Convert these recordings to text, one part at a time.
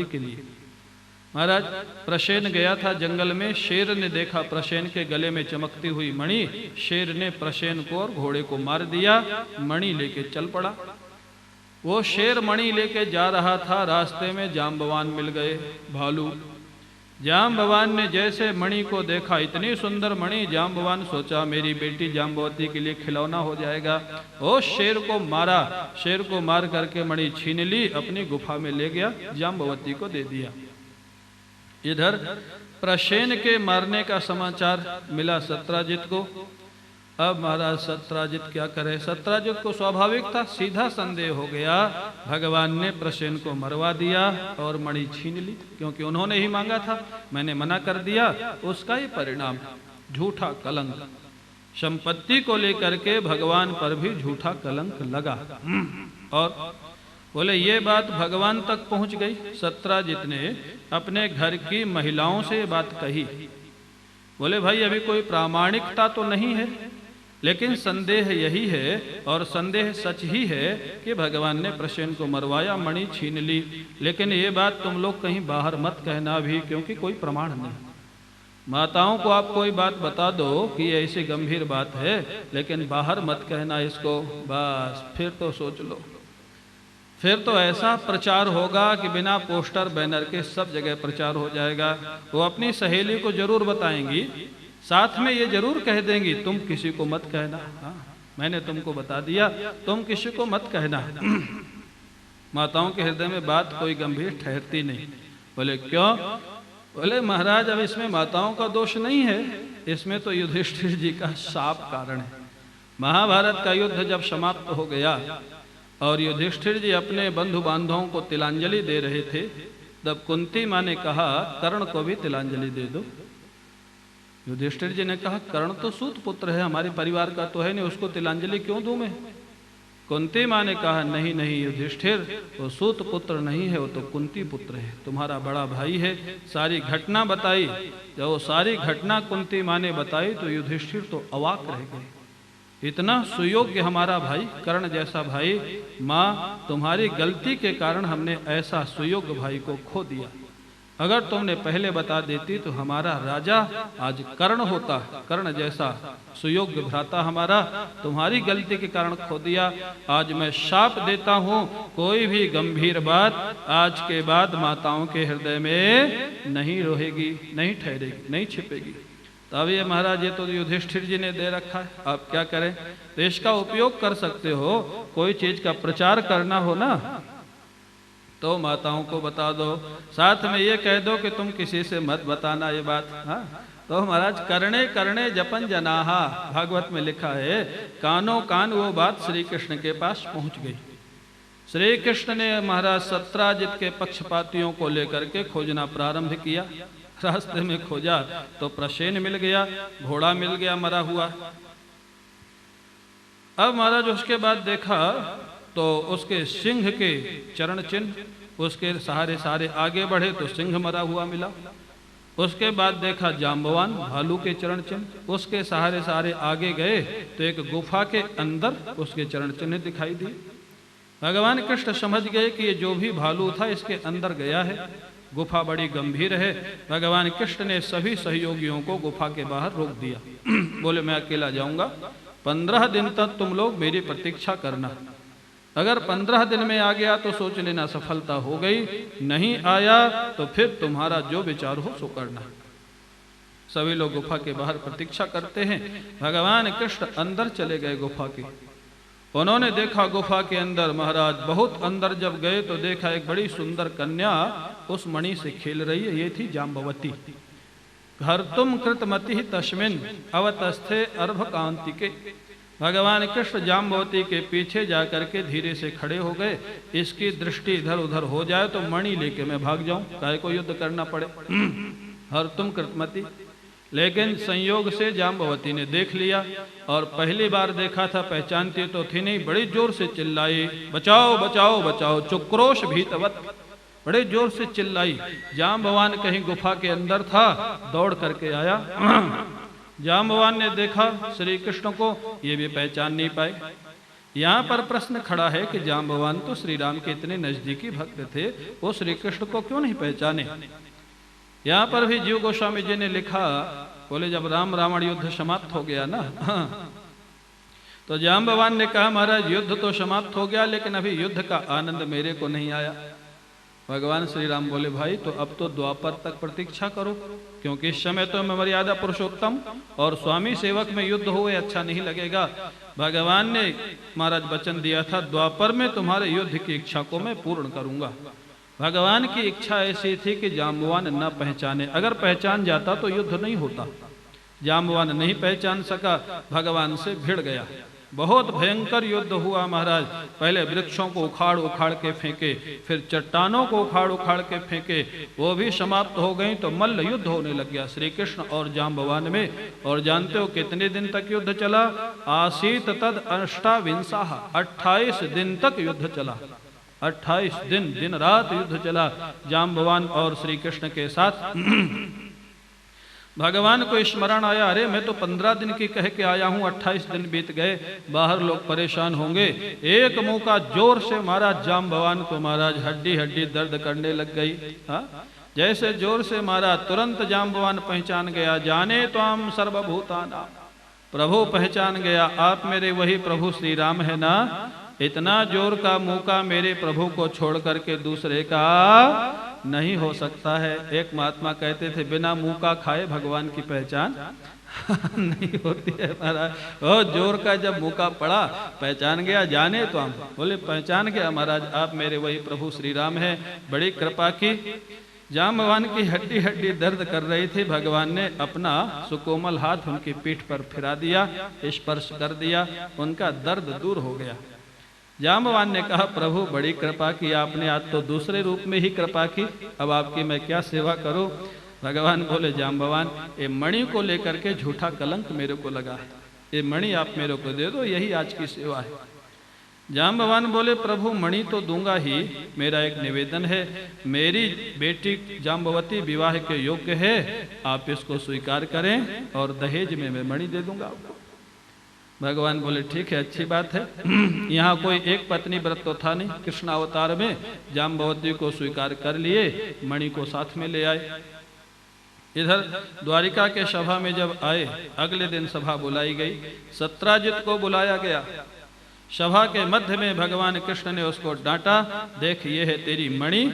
के लिए। महाराज प्रसेन गया था जंगल में, शेर ने देखा प्रसेन के गले में चमकती हुई मणि, शेर ने प्रसेन को और घोड़े को मार दिया, मणि लेके चल पड़ा। वो शेर मणि लेके जा रहा था, रास्ते में जाम्बवान मिल गए, भालू। जाम्बवान ने जैसे मणि को देखा, इतनी सुंदर मणि, जाम्बवान सोचा मेरी बेटी जाम्बवती के लिए खिलौना हो जाएगा। वो शेर को मारा, शेर को मार करके मणि छीन ली, अपनी गुफा में ले गया, जाम्बवती को दे दिया। इधर प्रसेन के मारने का समाचार मिला सत्राजित को। अब महाराज सत्राजित क्या करे? सत्राजित को स्वाभाविक था, सीधा संदेह हो गया, भगवान ने प्रसेन को मरवा दिया और मणि छीन ली, क्योंकि उन्होंने ही मांगा था, मैंने मना कर दिया। उसका ही परिणाम झूठा कलंक, संपत्ति को लेकर के भगवान पर भी झूठा कलंक लगा। और बोले ये बात भगवान तक पहुंच गई। सत्राजित ने अपने घर की महिलाओं से ये बात कही। बोले भाई अभी कोई प्रामाणिकता तो नहीं है, लेकिन संदेह यही है, और संदेह सच ही है कि भगवान ने प्रसेन को मरवाया, मणि छीन ली। लेकिन ये बात तुम लोग कहीं बाहर मत कहना भी, क्योंकि कोई प्रमाण नहीं। माताओं को आप कोई बात बता दो कि ऐसी गंभीर बात है, लेकिन बाहर मत कहना इसको। बस फिर तो सोच लो, फिर तो ऐसा प्रचार होगा कि बिना पोस्टर बैनर के सब जगह प्रचार हो जाएगा। वो अपनी सहेली को जरूर बताएंगी, साथ में ये जरूर कह देंगी तुम किसी को मत कहना। हाँ, मैंने तुमको बता दिया, तुम किसी को मत कहना। माताओं के हृदय में बात कोई गंभीर ठहरती नहीं। बोले क्यों? बोले महाराज अब इसमें माताओं का दोष नहीं है, इसमें तो युधिष्ठिर जी का शाप कारण है। महाभारत का युद्ध जब समाप्त हो गया और युधिष्ठिर जी अपने बंधु बांधवों को तिलांजलि दे रहे थे, तब कुंती माँ ने कहा कर्ण को भी तिलांजलि दे दो। युधिष्ठिर जी ने कहा कर्ण तो सूत पुत्र है, हमारे परिवार का तो है नहीं, उसको तिलांजलि क्यों दूं मैं? कुंती माँ ने कहा नहीं नहीं युधिष्ठिर, वो सूत पुत्र नहीं है, वो तो कुंती पुत्र है, तुम्हारा बड़ा भाई है। सारी घटना बताई। जब वो सारी घटना कुंती माँ ने बताई तो युधिष्ठिर तो अवाक रह गए। इतना सुयोग्य हमारा भाई, कर्ण जैसा भाई, माँ तुम्हारी गलती के कारण हमने ऐसा सुयोग्य भाई को खो दिया। अगर तुमने पहले बता देती तो हमारा राजा आज कर्ण होता, कर्ण जैसा सुयोग्य भ्राता हमारा, तुम्हारी गलती के कारण खो दिया। आज मैं शाप देता हूँ, कोई भी गंभीर बात आज के बाद माताओं के हृदय में नहीं रहेगी, नहीं ठहरेगी, नहीं छिपेगी। तब ये महाराज ये तो युधिष्ठिर जी ने दे रखा है, आप क्या करें? तो इसका उपयोग कर सकते हो। कोई चीज का प्रचार करना हो ना, तो माताओं को बता दो, साथ में ये कह दो कि तुम किसी से मत बताना ये बात। हाँ, तो महाराज करणे करणे जपन जनाहा, भागवत में लिखा है, कानों कान वो बात श्री कृष्ण के पास पहुंच गई। श्री कृष्ण ने महाराज सत्राजित के पक्षपातियों को लेकर के खोजना प्रारंभ किया। रास्ते में खोजा तो प्रसेन मिल गया, घोड़ा मिल गया मरा हुआ। अब महाराज उसके बाद देखा तो उसके सिंह के चरण चिन्ह, उसके सहारे सारे आगे बढ़े तो सिंह मरा हुआ मिला। उसके बाद देखा जाम्बवान, भालू के चरण चिन्ह, उसके सहारे सारे आगे गए तो एक गुफा के अंदर उसके चरण चिन्ह दिखाई दिए। भगवान कृष्ण समझ गए कि ये जो भी भालू था इसके अंदर गया है, गुफा बड़ी गंभीर है। भगवान कृष्ण ने सभी सहयोगियों को गुफा के बाहर रोक दिया। बोले मैं अकेला जाऊंगा, 15 दिन तक तुम लोग मेरी प्रतीक्षा करना। अगर 15 दिन में आ गया तो सोच लेना सफलता हो गई, नहीं आया तो फिर तुम्हारा जो विचार हो सो करना। सभी लोग गुफा के बाहर प्रतीक्षा करते हैं। भगवान कृष्ण अंदर चले गए गुफा के। उन्होंने देखा गुफा के अंदर, महाराज बहुत अंदर जब गए तो देखा एक बड़ी सुंदर कन्या उस मणि से खेल रही है। ये थी जाम्बवती। घर तुम कृतमति तस्मिन अवतस्थे अर्भ कांति के। भगवान कृष्ण जाम्बवती के पीछे जाकर के धीरे से खड़े हो गए। इसकी दृष्टि इधर उधर हो जाए तो मणि लेके मैं भाग जाऊं, काहे को युद्ध करना पड़े। हर तुम कृतमति। लेकिन संयोग से जाम्बवती ने देख लिया, और पहली बार देखा था, पहचानती तो थी नहीं, बड़ी जोर से चिल्लाई बचाओ बचाओ बचाओ, चुक्रोश भीतवत, बड़े जोर से चिल्लाई। जाम्बवान कहीं गुफा के अंदर था, दौड़ करके आया। जाम्बवान ने देखा श्री कृष्ण को, ये भी पहचान नहीं पाए। यहाँ पर प्रश्न खड़ा है कि जाम्बवान तो श्री राम के इतने नजदीकी भक्त थे, वो श्री कृष्ण को क्यों नहीं पहचाने। यहाँ पर भी जीव गोस्वामी जी ने लिखा, बोले जब राम रावण युद्ध समाप्त हो गया ना, तो जाम्बवान ने कहा महाराज युद्ध तो समाप्त हो गया, लेकिन अभी युद्ध का आनंद मेरे को नहीं आया। भगवान श्री राम बोले भाई तो अब तो द्वापर तक प्रतीक्षा करो, क्योंकि इस समय तो मैं मर्यादा पुरुषोत्तम और स्वामी सेवक में युद्ध हुए अच्छा नहीं लगेगा। भगवान ने महाराज वचन दिया था द्वापर में तुम्हारे युद्ध की इच्छा को मैं पूर्ण करूंगा। भगवान की इच्छा ऐसी थी कि जाम्बवान न पहचाने, अगर पहचान जाता तो युद्ध नहीं होता। जाम्बवान नहीं पहचान सका, भगवान से भिड़ गया। बहुत भयंकर युद्ध हुआ महाराज। पहले वृक्षों को उखाड़ उखाड़ के फेंके, फिर चट्टानों को उखाड़ उखाड़ के फेंके, वो भी समाप्त हो गई। तो मल्ल युद्ध होने लग गया श्री कृष्ण और जाम्बवान में। और जानते हो कितने दिन तक युद्ध चला? आसीत तद अष्टाविंशाः, 28 दिन तक युद्ध चला। 28 दिन दिन रात युद्ध चला जाम्बवान और श्री कृष्ण के साथ। भगवान को स्मरण आया, अरे मैं तो 15 दिन की कह के आया हूं, 28 दिन बीत गए, बाहर लोग परेशान होंगे। एक मुंह का जोर से मारा जाम्बवान को, महाराज हड्डी हड्डी दर्द करने लग गई। हा? जैसे जोर से मारा तुरंत जाम्बवान पहचान गया, जाने तो हम सर्वभूताना, प्रभु पहचान गया, आप मेरे वही प्रभु श्री राम है ना। इतना जोर का मुका मेरे प्रभु को छोड़ करके दूसरे का नहीं हो सकता है। एक महात्मा कहते थे बिना मुंह का खाए भगवान की पहचान नहीं होती है महाराज। ओ जोर का जब मुका पड़ा पहचान गया, जाने तो हम, बोले पहचान गया महाराज आप मेरे वही प्रभु श्री राम है, बड़ी कृपा की। जाम्बवान की हड्डी हड्डी दर्द कर रही थी, भगवान ने अपना सुकोमल हाथ उनकी पीठ पर फिरा दिया, स्पर्श कर दिया, उनका दर्द दूर हो गया। जाम्बवान ने कहा प्रभु बड़ी कृपा की आपने, आज तो दूसरे रूप में ही कृपा की, अब आपकी मैं क्या सेवा करूं। भगवान बोले जाम्बवान ये मणि को लेकर के झूठा कलंक मेरे को लगा है, ये मणि आप मेरे को दे दो, यही आज की सेवा है। जाम्बवान बोले प्रभु मणि तो दूंगा ही, मेरा एक निवेदन है, मेरी बेटी जाम्बवती विवाह के योग्य है, आप इसको स्वीकार करें और दहेज में मैं मणि दे दूंगा आपको। भगवान बोले ठीक है, अच्छी बात है। यहाँ कोई एक पत्नी व्रत तो था नहीं, कृष्ण अवतार में जाम्बवती को स्वीकार कर लिए, मणि को साथ में ले आए। इधर द्वारिका के सभा में जब आए, अगले दिन सभा बुलाई गई, सत्राजित को बुलाया गया। सभा के मध्य में भगवान कृष्ण ने उसको डांटा, देख ये है तेरी मणि,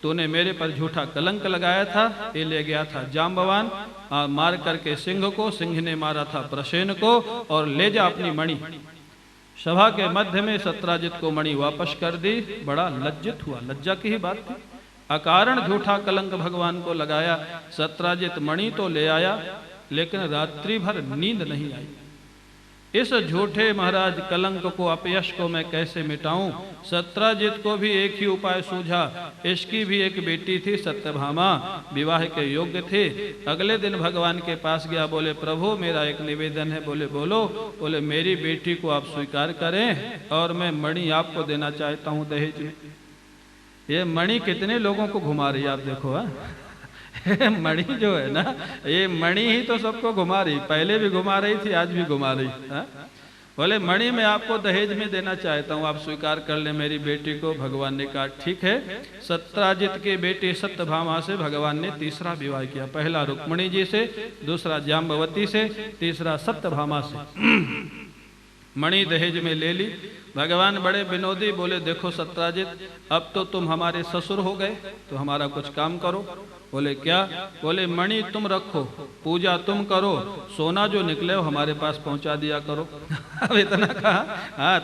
तूने मेरे पर झूठा कलंक लगाया था, ये ले गया था जाम्बवान, मार करके सिंह को, सिंह ने मारा था प्रसेन को, और ले जा अपनी मणि। सभा के मध्य में सत्राजित को मणि वापस कर दी, बड़ा लज्जित हुआ, लज्जा की ही बात थी, अकारण झूठा कलंक भगवान को लगाया। सत्राजित मणि तो ले आया, लेकिन रात्रि भर नींद नहीं आई। इस झूठे महाराज कलंक को, अपयश को मैं कैसे मिटाऊं। सत्राजित को भी एक ही उपाय सूझा, इसकी भी एक बेटी थी सत्यभामा, विवाह के योग्य थे। अगले दिन भगवान के पास गया, बोले प्रभु मेरा एक निवेदन है। बोले बोलो। बोले मेरी बेटी को आप स्वीकार करें और मैं मणि आपको देना चाहता हूं दहेज में। ये मणि कितने लोगों को घुमा रही है आप देखो। मणि जो है ना, ये मणि ही तो सबको घुमा रही, पहले भी घुमा रही थी, आज भी घुमा रही। बोले मणि मैं आपको दहेज में देना चाहता हूँ, आप स्वीकार कर ले मेरी बेटी को। भगवान ने कहा ठीक है। सत्राजित की बेटी सत्यभामा से भगवान ने तीसरा विवाह किया, पहला रुक्मिणी जी से, दूसरा जाम्बवती से, तीसरा सत्यभामा से। मणि दहेज में ले ली। भगवान बड़े विनोदी, बोले देखो सत्राजित, अब तो तुम हमारे ससुर हो गए, तो हमारा कुछ काम करो। बोले क्या? बोले मणि तुम रखो, पूजा तुम करो, सोना जो निकले वो हमारे पास पहुंचा दिया करो। अब इतना कहा। हाँ,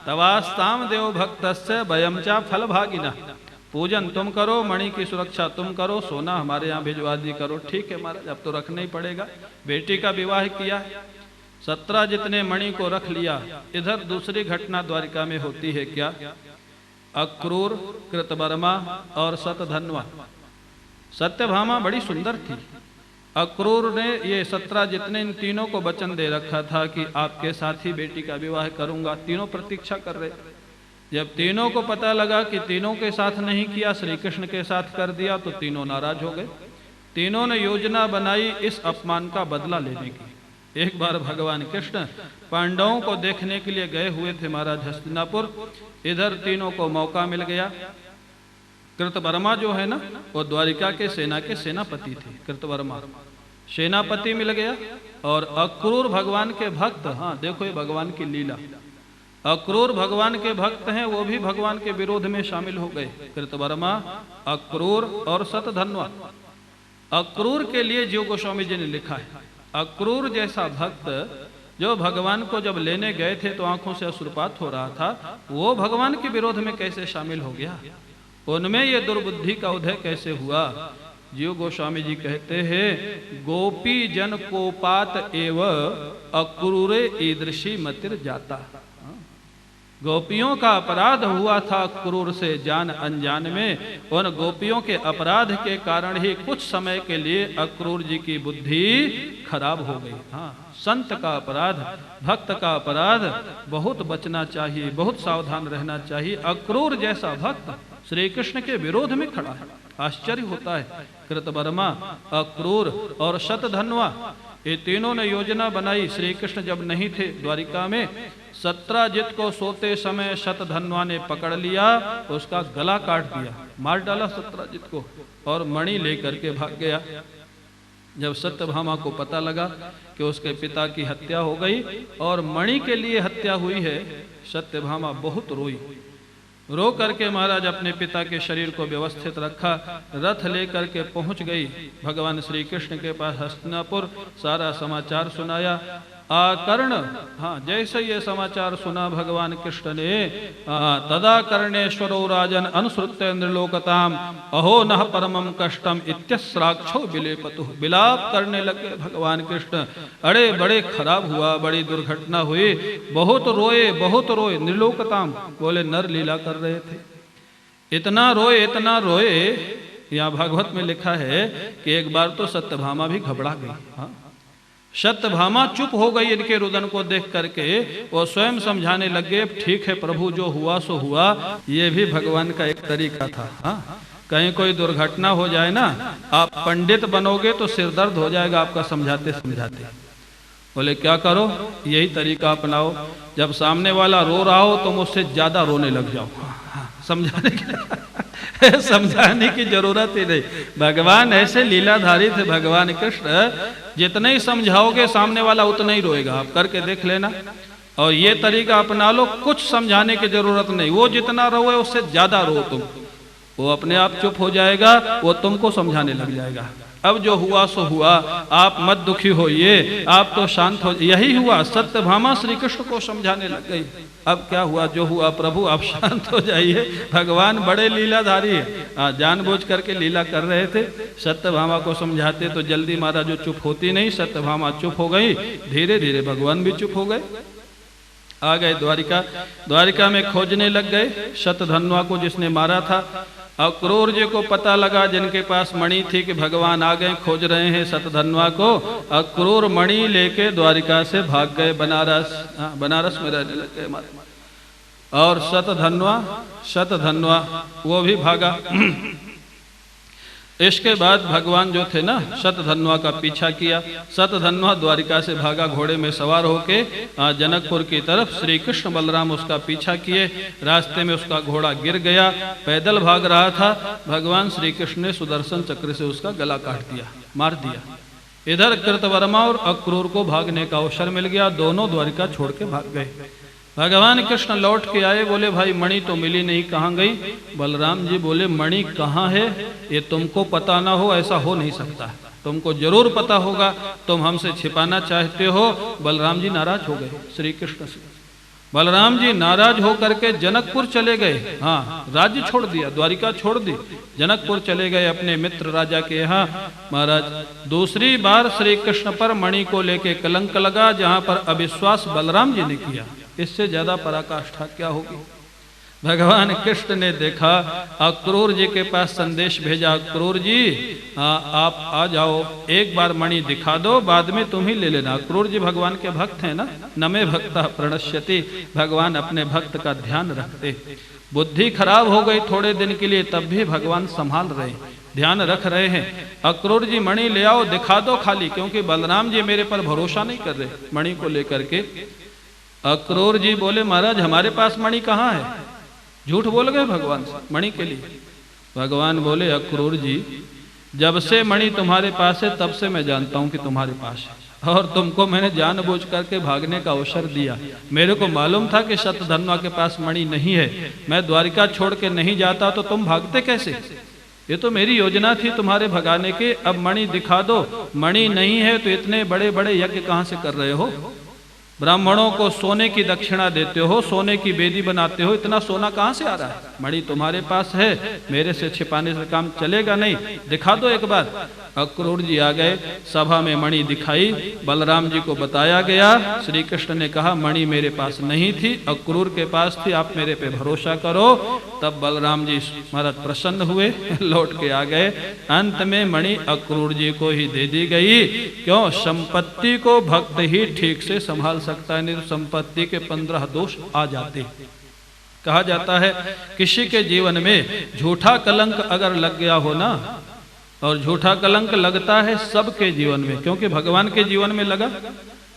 तवास्ताम देव भक्तस्य वयम चा फल भागिना, पूजन तुम करो, मणि की सुरक्षा तुम करो, सोना हमारे यहाँ भिजवा दी करो। ठीक है महाराज, अब तो रखना ही पड़ेगा। बेटी का विवाह किया, सत्राजित ने मणि को रख लिया। इधर दूसरी घटना द्वारिका में होती है क्या? अक्रूर, कृतवर्मा और सतधन्वा। सत्यभामा बड़ी सुंदर थी। अक्रूर ने, ये सत्राजित ने इन तीनों को वचन दे रखा था कि आपके साथ ही बेटी का विवाह करूंगा। तीनों प्रतीक्षा कर रहे। जब तीनों को पता लगा कि तीनों के साथ नहीं किया, श्री कृष्ण के साथ कर दिया, तो तीनों नाराज हो गए। तीनों ने योजना बनाई इस अपमान का बदला लेने की। एक बार भगवान कृष्ण पांडवों को देखने के लिए गए हुए थे महाराज हस्तिनापुर। इधर तीनों को मौका मिल गया। कृतवर्मा जो है ना, वो द्वारिका के सेना के सेनापति थे। कृतवर्मा सेनापति मिल गया। और अक्रूर भगवान के भक्त, हाँ देखो ये भगवान की लीला, अक्रूर भगवान के भक्त हैं, वो भी भगवान के विरोध में शामिल हो गए। कृतवर्मा, अक्रूर और शतधन्वा। अक्रूर के लिए जीव गोस्वामी जी ने लिखा है, अक्रूर जैसा भक्त जो भगवान को जब लेने गए थे तो आंखों से अश्रुपात हो रहा था, वो भगवान के विरोध में कैसे शामिल हो गया? उनमें ये दुर्बुद्धि का उदय कैसे हुआ? जीव गोस्वामी जी कहते हैं, गोपी जन कोपात एव अक्रूरे ईदृशी मतिर जाता। गोपियों का अपराध हुआ था क्रूर से जान अनजान में। उन गोपियों के अपराध के कारण ही कुछ समय के लिए अक्रूर जी की बुद्धि खराब हो गई। हाँ, संत का अपराध, भक्त का अपराध बहुत बचना चाहिए, बहुत सावधान रहना चाहिए। अक्रूर जैसा भक्त श्री कृष्ण के विरोध में खड़ा है, आश्चर्य होता है। कृतवर्मा, अक्रूर और शतधन्वा, ये तीनों ने योजना बनाई। श्री कृष्ण जब नहीं थे द्वारिका में, सत्राजित को सोते समय शतधन्वा ने पकड़ लिया, उसका गला काट दिया, मार डाला सत्राजित को, और मणि लेकर के भाग गया। जब सत्यभामा को पता लगा कि उसके पिता की हत्या हो गई और मणि के लिए हत्या हुई है, सत्यभामा बहुत रोई। रो करके महाराज अपने पिता के शरीर को व्यवस्थित रखा, रथ लेकर के पहुंच गई भगवान श्री कृष्ण के पास हस्तिनापुर। सारा समाचार सुनाया। आकर्ण, हाँ जैसे ये समाचार सुना भगवान कृष्ण ने, तदा कर्णेश्वरो राजन अनुसृत्य नृलोकताम अहो नः परमं कष्टम इत्यस्राक्षो विलेपतु। विलाप करने लगे भगवान कृष्ण, अरे बड़े खराब हुआ, बड़ी दुर्घटना हुई, बहुत रोए, बहुत रोए। नृलोकताम बोले नर लीला कर रहे थे, इतना रोए, इतना रोए। यहाँ भागवत में लिखा है कि एक बार तो सत्यभामा भी घबरा गई। हाँ, सत्यभामा चुप हो गई इनके रुदन को देख करके। वो स्वयं समझाने लगे, ठीक है प्रभु, जो हुआ सो हुआ, ये भी भगवान का एक तरीका था। हाँ, कहीं कोई दुर्घटना हो जाए ना, आप पंडित बनोगे तो सिर दर्द हो जाएगा आपका समझाते समझाते। बोले क्या करो, यही तरीका अपनाओ, जब सामने वाला रो रहा हो तो मुझसे ज्यादा रोने लग जाओ। समझाने की समझाने की जरूरत ही नहीं। भगवान ऐसे लीलाधारी थे भगवान कृष्ण, जितने ही समझाओगे सामने वाला उतना ही रोएगा। आप करके देख लेना, और ये तरीका अपना लो, कुछ समझाने की जरूरत नहीं। वो जितना रोए उससे ज्यादा रो तुम, वो अपने आप चुप हो जाएगा, वो तुमको समझाने लग जाएगा। अब जो हुआ सो हुआ, आप मत दुखी होइए, आप तो शांत हो। यही हुआ, सत्यभामा श्री कृष्ण को समझाने लग गई। अब क्या हुआ, जो हुआ प्रभु आप शांत हो जाइए, भगवान बड़े लीलाधारी है, जानबूझ करके लीला कर रहे थे। सत्यभामा को समझाते तो जल्दी महाराज जो चुप होती नहीं, सत्यभामा चुप हो गई। धीरे धीरे भगवान भी चुप हो गए। आ गए द्वारिका। द्वारिका में खोजने लग गए शतधन्वा को जिसने मारा था। अक्रूर जी को पता लगा, जिनके पास मणि थी, कि भगवान आ गए, खोज रहे हैं शतधन्वा को। अक्रूर मणि लेके द्वारिका से भाग गए बनारस। बनारस में रहने लग गए। और शतधन्वा वो भी भागा। इसके बाद भगवान जो थे ना, शतधन्वा का पीछा किया। शतधन्वा द्वारिका से भागा घोड़े में सवार होके जनकपुर की तरफ। श्री कृष्ण बलराम उसका पीछा किए। रास्ते में उसका घोड़ा गिर गया, पैदल भाग रहा था। भगवान श्री कृष्ण ने सुदर्शन चक्र से उसका गला काट दिया, मार दिया। इधर कृतवर्मा और अक्रूर को भागने का अवसर मिल गया। दोनों द्वारिका छोड़ के भाग गए। भगवान कृष्ण लौट के आए, बोले भाई मणि तो मिली नहीं, कहाँ गई? बलराम जी बोले मणि कहाँ है ये तुमको पता ना हो, ऐसा हो नहीं सकता, तुमको जरूर पता होगा, तुम हमसे छिपाना चाहते हो। बलराम जी नाराज हो गए श्री कृष्ण से। बलराम जी नाराज होकर के जनकपुर चले गए। हाँ, राज्य छोड़ दिया, द्वारिका छोड़ दी, जनकपुर चले गए अपने मित्र राजा के यहाँ। महाराज दूसरी बार श्री कृष्ण पर मणि को लेके कलंक लगा, जहाँ पर अविश्वास बलराम जी ने किया। इससे ज्यादा पराकाष्ठा क्या होगी। भगवान कृष्ण ने देखा, अक्रूर जी के पास संदेश भेजा, अक्रूर जी आप आ जाओ, एक बार मणि दिखा दो, बाद में तुम ही ले लेना। अक्रूर जी भगवान के भक्त हैं ना, नमे भक्ता प्रणश्यति, भगवान अपने भक्त का ध्यान रखते। बुद्धि खराब हो गई थोड़े दिन के लिए, तब भी भगवान संभाल रहे। ध्यान रख रहे हैं। अक्रूर जी मणि ले आओ, दिखा दो खाली, क्योंकि बलराम जी मेरे पर भरोसा नहीं कर रहे मणि को लेकर के। अक्रूर जी बोले महाराज हमारे पास मणि कहाँ है, झूठ बोल गए भगवान से मणि के लिए। भगवान बोले अक्रूर जी जब से मणि तुम्हारे पास है तब से मैं जानता हूं कि तुम्हारे पास है, और तुमको मैंने जानबूझ करके भागने का अवसर दिया। मेरे को मालूम था कि शतधन्वा के पास मणि नहीं है, मैं द्वारिका छोड़ के नहीं जाता तो तुम भागते कैसे। ये तो मेरी योजना थी तुम्हारे भगाने की। अब मणि दिखा दो, मणि नहीं है तो इतने बड़े बड़े यज्ञ कहां से कर रहे हो, ब्राह्मणों को सोने की दक्षिणा देते हो, सोने की बेदी बनाते हो, इतना सोना कहां से आ रहा है। मणि तुम्हारे पास है, मेरे से छिपाने से काम चलेगा नहीं, दिखा दो एक बार। अक्रूर जी आ गए, सभा में मणि दिखाई, बलराम जी को बताया गया। श्री कृष्ण ने कहा मणि मेरे पास नहीं थी, अक्रूर के पास थी, आप मेरे पे भरोसा करो। तब बलराम जी महाराज प्रसन्न हुए, लौट के आ गए। अंत में मणि अक्रूर जी को ही दे दी गई। क्यों, संपत्ति को भक्त ही ठीक से संभाल सकता है, नहीं तो संपत्ति के 15 दोष आ जाते। कहा जाता है किसी के जीवन में झूठा कलंक अगर लग गया हो ना, और झूठा कलंक लगता है सबके जीवन में, क्योंकि भगवान के जीवन में लगा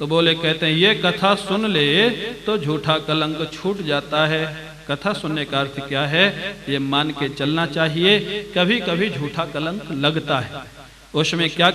तो बोले कहते हैं ये कथा सुन ले तो झूठा कलंक छूट जाता है। कथा सुनने का अर्थ क्या है, ये मान के चलना चाहिए। कभी कभी झूठा कलंक लगता है, उसमें क्या